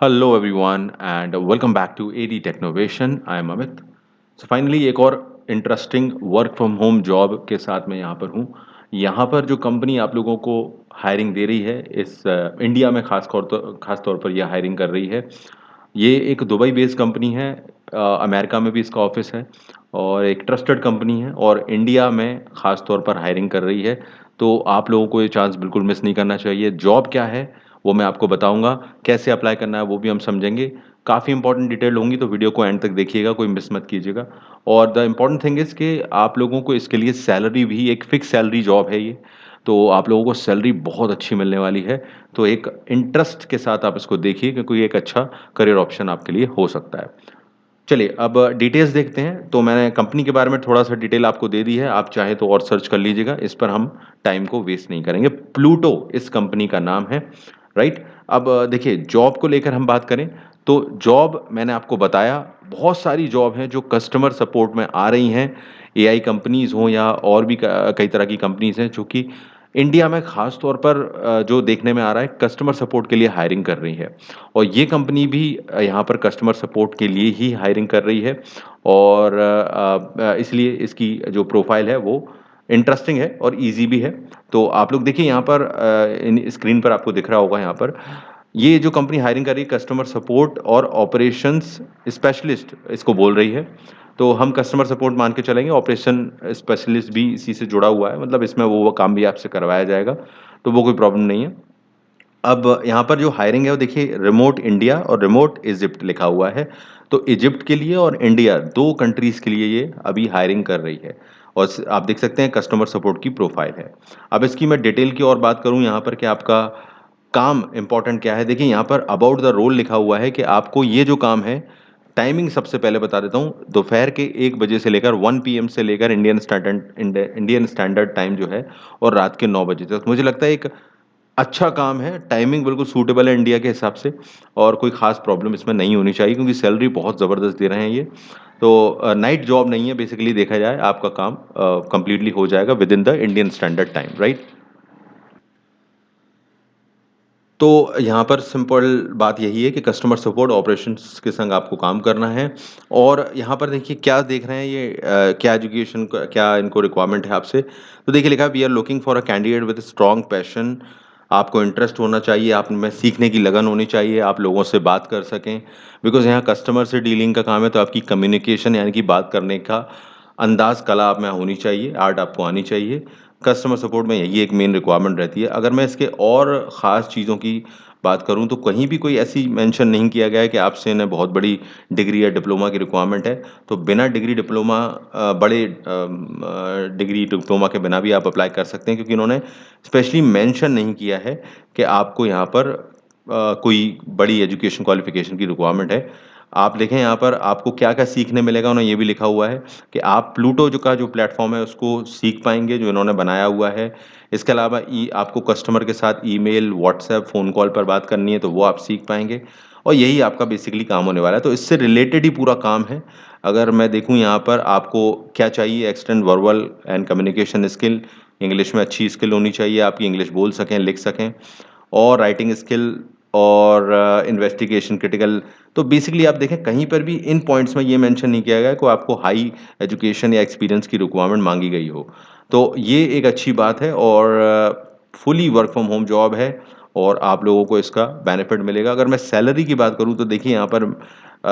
Hello everyone and welcome back to AD Technovation. I am Amit. So finally एक और interesting work from home job के साथ मैं यहाँ पर हूँ। यहाँ पर जो कंपनी आप लोगों को हायरिंग दे रही है इस इंडिया में खास तौर पर यह हायरिंग कर रही है। ये एक दुबई बेस्ड कंपनी है। अमेरिका में भी इसका ऑफिस है और एक ट्रस्टेड कंपनी है और इंडिया में खास तौर पर हायरिंग कर रही है। तो आप लोगों को ये चांस बिल्कुल मिस नहीं करना चाहिए। जॉब क्या है वो मैं आपको बताऊंगा, कैसे अप्लाई करना है वो भी हम समझेंगे। काफ़ी इंपॉर्टेंट डिटेल होंगी तो वीडियो को एंड तक देखिएगा, कोई मिस मत कीजिएगा। और द इम्पॉर्टेंट थिंग इज़ कि आप लोगों को इसके लिए सैलरी भी एक फिक्स सैलरी जॉब है ये। तो आप लोगों को सैलरी बहुत अच्छी मिलने वाली है। तो एक इंटरेस्ट के साथ आप इसको देखिए क्योंकि ये एक अच्छा करियर ऑप्शन आपके लिए हो सकता है। चलिए अब डिटेल्स देखते हैं। तो मैंने कंपनी के बारे में थोड़ा सा डिटेल आपको दे दी है, आप चाहे तो और सर्च कर लीजिएगा, इस पर हम टाइम को वेस्ट नहीं करेंगे। प्लूटो इस कंपनी का नाम है। राइट। अब देखिए जॉब को लेकर हम बात करें तो जॉब मैंने आपको बताया, बहुत सारी जॉब हैं जो कस्टमर सपोर्ट में आ रही हैं। एआई कंपनीज हों या और भी कई तरह की कंपनीज हैं जो कि इंडिया में खास तौर पर जो देखने में आ रहा है कस्टमर सपोर्ट के लिए हायरिंग कर रही है। और ये कंपनी भी यहाँ पर कस्टमर सपोर्ट के लिए ही हायरिंग कर रही है। और इसलिए इसकी जो प्रोफाइल है वो इंटरेस्टिंग है और इजी भी है। तो आप लोग देखिए यहाँ पर इन स्क्रीन पर आपको दिख रहा होगा यहाँ पर ये जो कंपनी हायरिंग कर रही है कस्टमर सपोर्ट और ऑपरेशंस स्पेशलिस्ट इसको बोल रही है। तो हम कस्टमर सपोर्ट मान के चलेंगे, ऑपरेशन स्पेशलिस्ट भी इसी से जुड़ा हुआ है, मतलब इसमें वो काम भी आपसे करवाया जाएगा। तो वो कोई प्रॉब्लम नहीं है। अब यहाँ पर जो हायरिंग है वो देखिए रिमोट इंडिया और रिमोट इजिप्ट लिखा हुआ है। तो इजिप्ट के लिए और इंडिया दो कंट्रीज के लिए ये अभी हायरिंग कर रही है। और आप देख सकते हैं कस्टमर सपोर्ट की प्रोफाइल है। अब इसकी मैं डिटेल की और बात करूं यहाँ पर कि आपका काम इंपॉर्टेंट क्या है। देखिए यहाँ पर अबाउट द रोल लिखा हुआ है कि आपको ये जो काम है, टाइमिंग सबसे पहले बता देता हूँ, दोपहर के 1 बजे से लेकर 1 PM से लेकर इंडियन स्टैंडर्ड टाइम जो है और रात के 9 बजे तक। मुझे लगता है एक अच्छा काम है, टाइमिंग बिल्कुल सूटेबल है इंडिया के हिसाब से। और कोई ख़ास प्रॉब्लम इसमें नहीं होनी चाहिए क्योंकि सैलरी बहुत ज़बरदस्त दे रहे हैं ये। तो नाइट जॉब नहीं है, बेसिकली देखा जाए आपका काम कंप्लीटली हो जाएगा with in the Indian standard time, right. तो यहाँ पर सिंपल बात यही है कि कस्टमर सपोर्ट ऑपरेशंस के संग आपको काम करना है। और यहाँ पर देखिए क्या देख रहे हैं ये क्या एजुकेशन का क्या इनको रिक्वायरमेंट है आपसे। तो देखिए लिखा है we are looking for a candidate with strong passion. आपको इंटरेस्ट होना चाहिए, आप में सीखने की लगन होनी चाहिए, आप लोगों से बात कर सकें। बिकॉज़ यहाँ कस्टमर से डीलिंग का काम है तो आपकी कम्युनिकेशन यानी कि बात करने का अंदाज़ कला आप में होनी चाहिए, आर्ट आपको आनी चाहिए। कस्टमर सपोर्ट में यही एक मेन रिक्वायरमेंट रहती है। अगर मैं इसके और ख़ास चीज़ों की बात करूँ तो कहीं भी कोई ऐसी मेंशन नहीं किया गया है कि आपसे ना बहुत बड़ी डिग्री या डिप्लोमा की रिक्वायरमेंट है। तो बिना डिग्री डिप्लोमा डिग्री डिप्लोमा के बिना भी आप अप्लाई कर सकते हैं क्योंकि इन्होंने स्पेशली मेंशन नहीं किया है कि आपको यहाँ पर कोई बड़ी एजुकेशन क्वालिफ़िकेशन की रिक्वायरमेंट है। आप देखें यहाँ पर आपको क्या-क्या सीखने मिलेगा, उन्होंने ये भी लिखा हुआ है कि आप प्लूटो जो प्लेटफ़ॉर्म है उसको सीख पाएँगे जो इन्होंने बनाया हुआ है। इसके अलावा ई आपको कस्टमर के साथ ईमेल, व्हाट्सएप, फ़ोन कॉल पर बात करनी है तो वो आप सीख पाएँगे। और यही आपका बेसिकली काम होने वाला है। तो इससे रिलेटेड ही पूरा काम है। अगर मैं देखूँ यहाँ पर आपको क्या चाहिए, extend verbal and communication skill, English में अच्छी स्किल होनी चाहिए, आपकी इंग्लिश बोल सकें, लिख सकें। और राइटिंग स्किल और इन्वेस्टिगेशन क्रिटिकल। तो बेसिकली आप देखें कहीं पर भी इन पॉइंट्स में ये मेंशन नहीं किया गया है कि आपको हाई एजुकेशन या एक्सपीरियंस की रिक्वायरमेंट मांगी गई हो। तो ये एक अच्छी बात है और fully work from home job है और आप लोगों को इसका बेनिफिट मिलेगा। अगर मैं सैलरी की बात करूँ तो देखिए यहाँ पर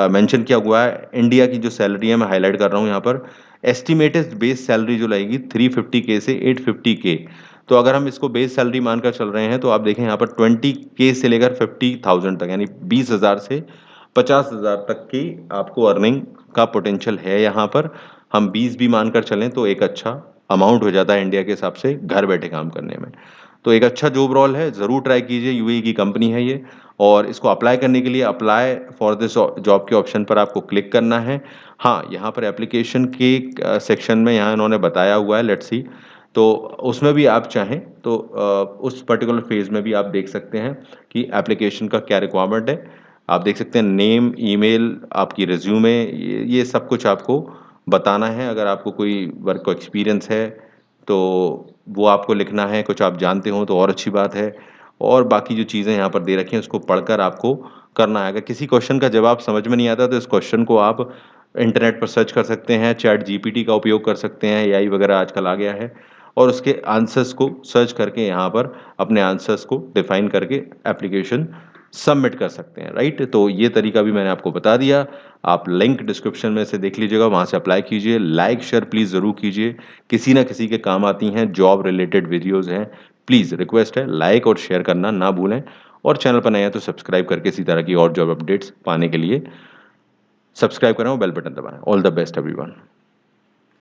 मेंशन किया हुआ है इंडिया की जो सैलरी है, मैं हाइलाइट कर रहा हूँ यहाँ पर। एस्टिमेटेड बेस सैलरी जो लगेगी 350K से 850K। तो अगर हम इसको बेस सैलरी मानकर चल रहे हैं तो आप देखें यहाँ पर 20K से लेकर 50,000 तक यानी 20,000 से 50,000 तक की आपको अर्निंग का पोटेंशियल है यहाँ पर। हम 20 भी मानकर चलें तो एक अच्छा अमाउंट हो जाता है इंडिया के हिसाब से घर बैठे काम करने में। तो एक अच्छा जॉब रोल है, ज़रूर ट्राई कीजिए। यूएई की कंपनी है ये। और इसको अप्लाई करने के लिए अप्लाई फॉर दिस जॉब के ऑप्शन पर आपको क्लिक करना है। हाँ, यहाँ पर एप्लीकेशन के सेक्शन में यहाँ इन्होंने बताया हुआ है, लेट्स सी। तो उसमें भी आप चाहें तो उस पर्टिकुलर फ़ेज़ में भी आप देख सकते हैं कि एप्लीकेशन का क्या रिक्वायरमेंट है। आप देख सकते हैं नेम, ईमेल, आपकी रिज़्यूमे, ये सब कुछ आपको बताना है। अगर आपको कोई वर्क एक्सपीरियंस है तो वो आपको लिखना है, कुछ आप जानते हो तो और अच्छी बात है। और बाकी जो चीज़ें यहाँ पर दे रखी हैं उसको पढ़कर आपको करना है। अगर किसी क्वेश्चन का जवाब समझ में नहीं आता तो इस क्वेश्चन को आप इंटरनेट पर सर्च कर सकते हैं, चैट जीपीटी का उपयोग कर सकते हैं, एआई वगैरह आजकल आ गया है और उसके आंसर्स को सर्च करके यहाँ पर अपने आंसर्स को डिफाइन करके एप्लीकेशन सबमिट कर सकते हैं, राइट? तो ये तरीका भी मैंने आपको बता दिया। आप लिंक डिस्क्रिप्शन में से देख लीजिएगा, वहाँ से अप्लाई कीजिए। लाइक, शेयर प्लीज़ ज़रूर कीजिए। किसी न किसी के काम आती हैं, जॉब रिलेटेड वीडियोज़ हैं। प्लीज़ रिक्वेस्ट है लाइक और शेयर करना ना भूलें और चैनल पर नए हैं तो सब्सक्राइब करके इसी तरह की और जॉब अपडेट्स पाने के लिए सब्सक्राइब करें और बेल बटन दबाएँ। All the best everyone.